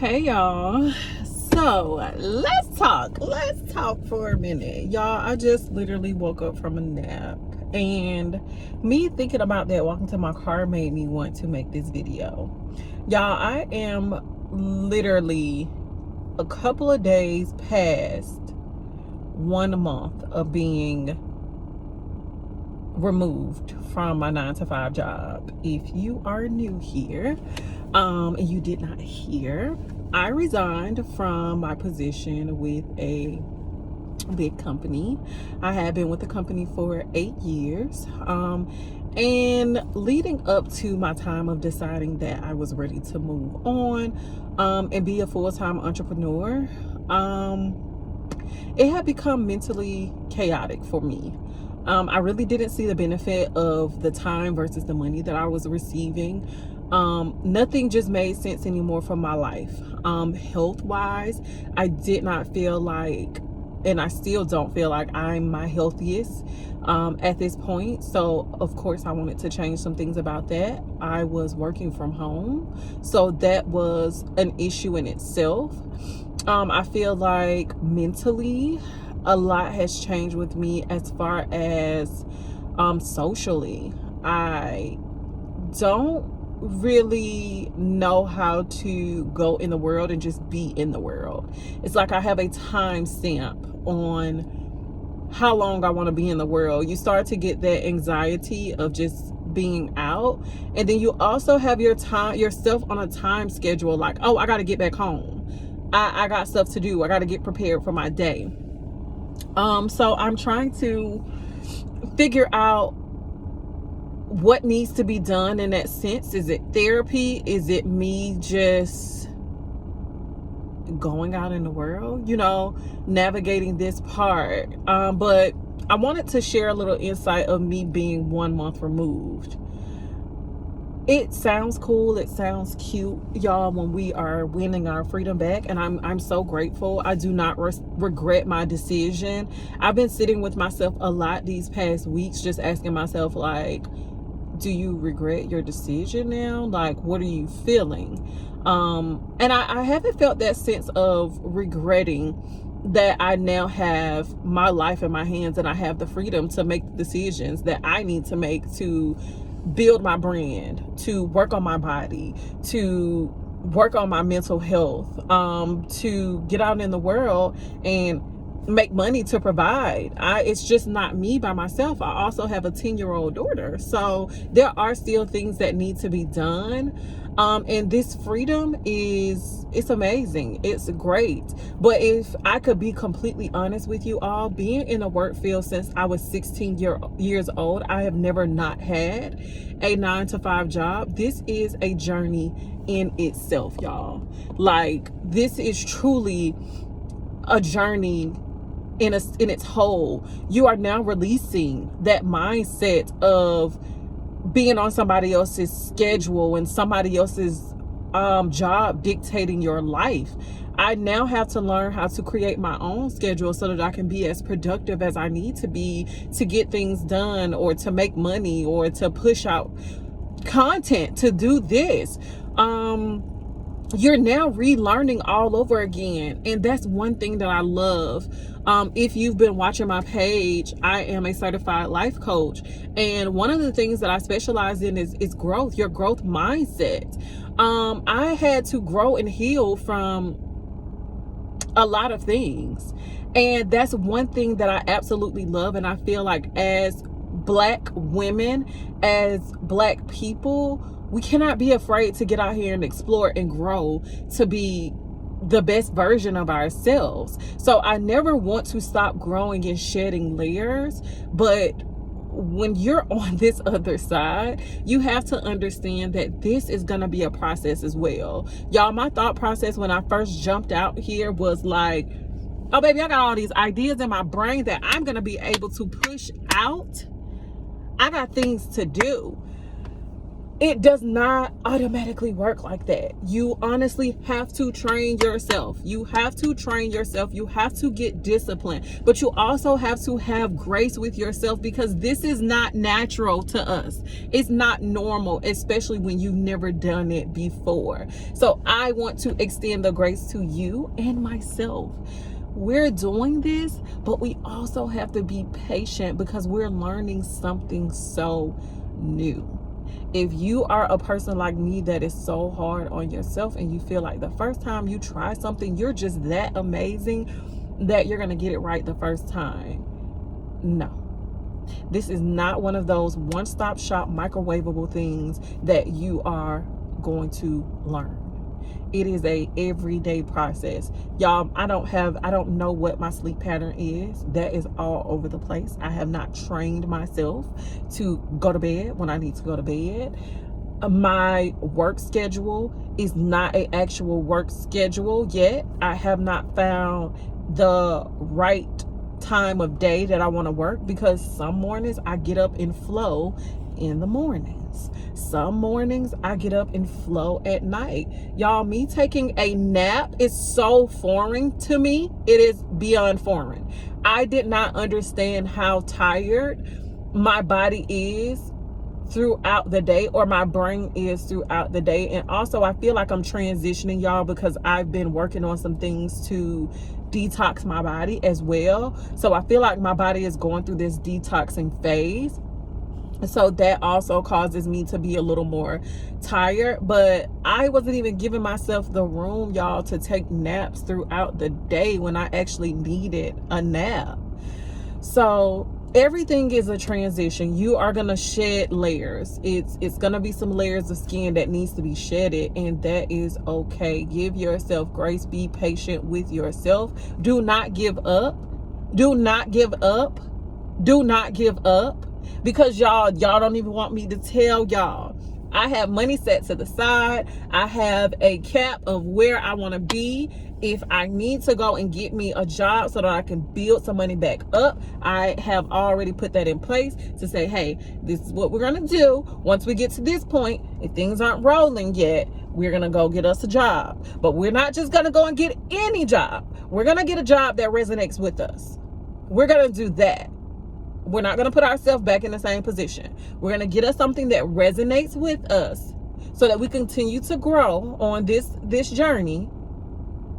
Hey y'all. So let's talk for a minute. Y'all, I just literally woke up from a nap, and me thinking about that walking to my car made me want to make this video. Y'all, I am literally a couple of days past 1 month of being removed from my 9 to 5 job. If you are new here, and you did not hear, I resigned from my position with a big company. I had been with the company for 8 years, and leading up to my time of deciding that I was ready to move on, and be a full-time entrepreneur, it had become mentally chaotic for me. I really didn't see the benefit of the time versus the money that I was receiving. Nothing just made sense anymore for my life. Health wise, I did not feel like, and I still don't feel like I'm my healthiest at this point. So of course I wanted to change some things about that. I was working from home, so that was an issue in itself. I feel like mentally a lot has changed with me as far as socially. I don't really know how to go in the world and just be in the world. It's like I have a time stamp on how long I want to be in the world. You start to get that anxiety of just being out, and then you also have yourself on a time schedule, like, oh, I got to get back home. I got stuff to do. I got to get prepared for my day. So I'm trying to figure out what needs to be done in that sense. Is it therapy? Is it me just going out in the world, navigating this part? But I wanted to share a little insight of me being 1 month removed. It sounds cool, it sounds cute, y'all, when we are winning our freedom back, and I'm so grateful. I do not regret my decision. I've been sitting with myself a lot these past weeks, just asking myself, like, do you regret your decision now? Like, what are you feeling? And I haven't felt that sense of regretting that I now have my life in my hands, and I have the freedom to make the decisions that I need to make to build my brand, to work on my body, to work on my mental health, to get out in the world and make money to provide. It's just not me by myself. I also have a 10-year-old daughter. So there are still things that need to be done. And this freedom it's amazing. It's great. But if I could be completely honest with you all, being in the work field since I was 16 years old, I have never not had a 9 to 5 job. This is a journey in itself, y'all. Like, this is truly a journey in its whole. You are now releasing that mindset of being on somebody else's schedule and somebody else's job dictating your life. I now have to learn how to create my own schedule so that I can be as productive as I need to be to get things done, or to make money, or to push out content, to do this. You're now relearning all over again, and that's one thing that I love. If you've been watching my page, I am a certified life coach, and one of the things that I specialize in is growth, your growth mindset. I had to grow and heal from a lot of things, and that's one thing that I absolutely love. And I feel like as Black women, as Black people, we cannot be afraid to get out here and explore and grow to be the best version of ourselves. So I never want to stop growing and shedding layers. But when you're on this other side, you have to understand that this is going to be a process as well. Y'all, my thought process when I first jumped out here was like, oh baby, I got all these ideas in my brain that I'm going to be able to push out. I got things to do. It does not automatically work like that. You honestly have to train yourself. You have to train yourself. You have to get disciplined. But you also have to have grace with yourself, because this is not natural to us. It's not normal, especially when you've never done it before. So I want to extend the grace to you and myself. We're doing this, but we also have to be patient because we're learning something so new. If you are a person like me that is so hard on yourself and you feel like the first time you try something, you're just that amazing that you're going to get it right the first time. No. This is not one of those one-stop shop microwavable things that you are going to learn. It is a everyday process. Y'all, I don't know what my sleep pattern is. That is all over the place. I have not trained myself to go to bed when I need to go to bed. My work schedule is not an actual work schedule yet. I have not found the right time of day that I want to work, because some mornings I get up and flow in the mornings. Some mornings I get up and flow at night. Y'all, me taking a nap is so foreign to me. It is beyond foreign. I did not understand how tired my body is throughout the day, or my brain is throughout the day. And also I feel like I'm transitioning, y'all, because I've been working on some things to detox my body as well. So I feel like my body is going through this detoxing phase. So that also causes me to be a little more tired. But I wasn't even giving myself the room, y'all, to take naps throughout the day when I actually needed a nap. So everything is a transition. You are going to shed layers. It's going to be some layers of skin that needs to be shedded, and that is okay. Give yourself grace. Be patient with yourself. Do not give up. Do not give up. Do not give up. Because y'all don't even want me to tell y'all. I have money set to the side. I have a cap of where I want to be. If I need to go and get me a job so that I can build some money back up, I have already put that in place to say, hey, this is what we're going to do. Once we get to this point, if things aren't rolling yet, we're going to go get us a job. But we're not just going to go and get any job. We're going to get a job that resonates with us. We're going to do that. We're not going to put ourselves back in the same position. We're going to get us something that resonates with us so that we continue to grow on this journey,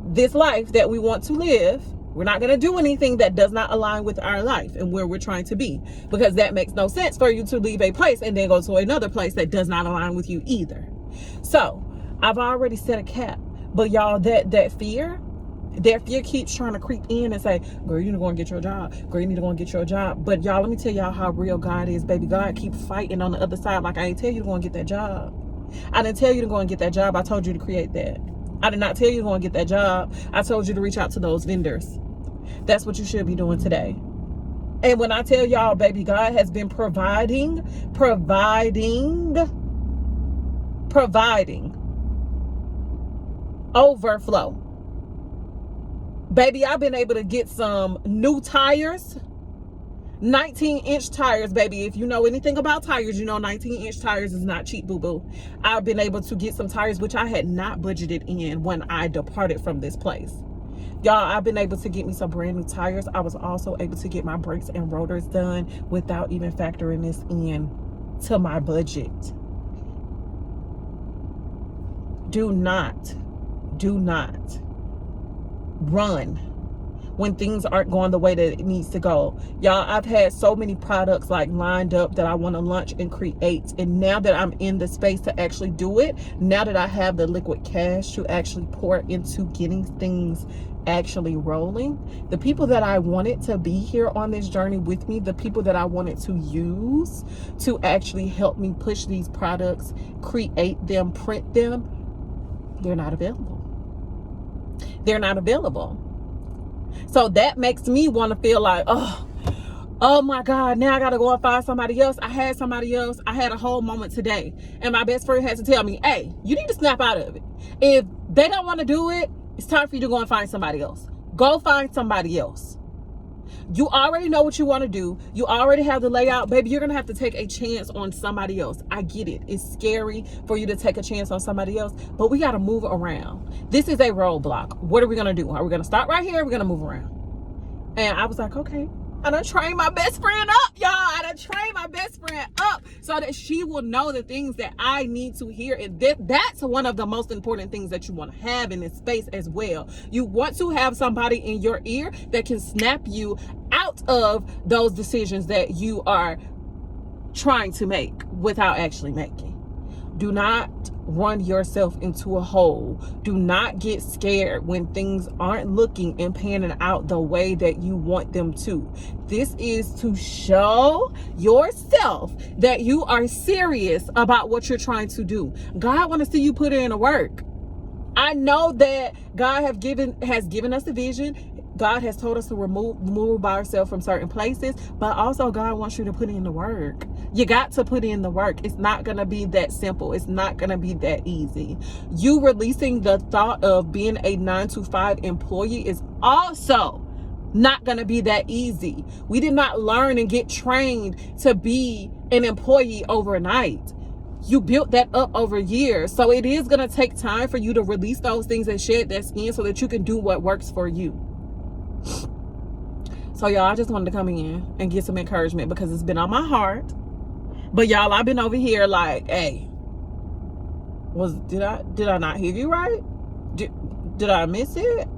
this life that we want to live. We're not going to do anything that does not align with our life and where we're trying to be, because that makes no sense for you to leave a place and then go to another place that does not align with you either. So I've already set a cap, but y'all, that fear keeps trying to creep in and say, girl, you need to go and get your job. Girl, you need to go and get your job. But y'all, let me tell y'all how real God is, baby. God keep fighting on the other side. Like, I ain't tell you to go and get that job. I didn't tell you to go and get that job. I told you to create that. I did not tell you to go and get that job. I told you to reach out to those vendors. That's what you should be doing today. And when I tell y'all, baby, God has been providing overflow. Baby, I've been able to get some new tires, 19-inch tires, baby. If you know anything about tires, you know 19-inch tires is not cheap, boo-boo. I've been able to get some tires, which I had not budgeted in when I departed from this place. Y'all, I've been able to get me some brand new tires. I was also able to get my brakes and rotors done without even factoring this in to my budget. Do not run when things aren't going the way that it needs to go. Y'all, I've had so many products like lined up that I want to launch and create. And now that I'm in the space to actually do it, now that I have the liquid cash to actually pour into getting things actually rolling, the people that I wanted to be here on this journey with me, the people that I wanted to use to actually help me push these products, create them, print them, they're not available. They're not available. So that makes me want to feel like, oh my God, now I got to go and find somebody else. I had a whole moment today. And my best friend had to tell me, hey, you need to snap out of it. If they don't want to do it, it's time for you to go and find somebody else. Go find somebody else. You already know what you want to do. You already have the layout. Baby, you're going to have to take a chance on somebody else. I get it. It's scary for you to take a chance on somebody else, but we got to move around. This is a roadblock. What are we going to do? Are we going to stop right here? We're going to move around. And I was like, okay. I done trained my best friend up, y'all. I done trained my best friend up so that she will know the things that I need to hear. And that's one of the most important things that you want to have in this space as well. You want to have somebody in your ear that can snap you out of those decisions that you are trying to make without actually making. Do not run yourself into a hole. Do not get scared when things aren't looking and panning out the way that you want them to. This is to show yourself that you are serious about what you're trying to do. God wants to see you put in the work. I know that God has given us a vision. God has told us to remove ourselves from certain places, but also God wants you to put in the work. You got to put in the work. It's not going to be that simple. It's not going to be that easy. You releasing the thought of being a 9-to-5 employee is also not going to be that easy. We did not learn and get trained to be an employee overnight. You built that up over years. So it is going to take time for you to release those things and shed that skin so that you can do what works for you. So y'all, I just wanted to come in and get some encouragement because it's been on my heart. But y'all, I've been over here like, hey, did I not hear you right? Did I miss it?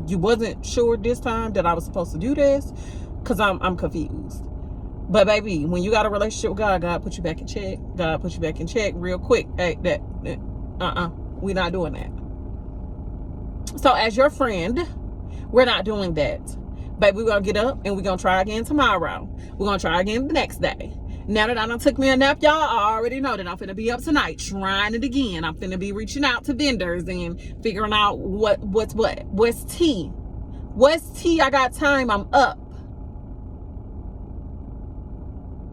You wasn't sure this time that I was supposed to do this? Because I'm confused. But baby, when you got a relationship with God, God put you back in check. God put you back in check real quick. Hey, we're not doing that. So as your friend, we're not doing that. Baby, we're going to get up and we're going to try again tomorrow. We're going to try again the next day. Now that I done took me a nap, y'all, I already know that I'm finna be up tonight trying it again. I'm finna be reaching out to vendors and figuring out what's tea. What's tea? I got time. I'm up.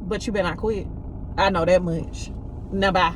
But you better not quit. I know that much. Now bye.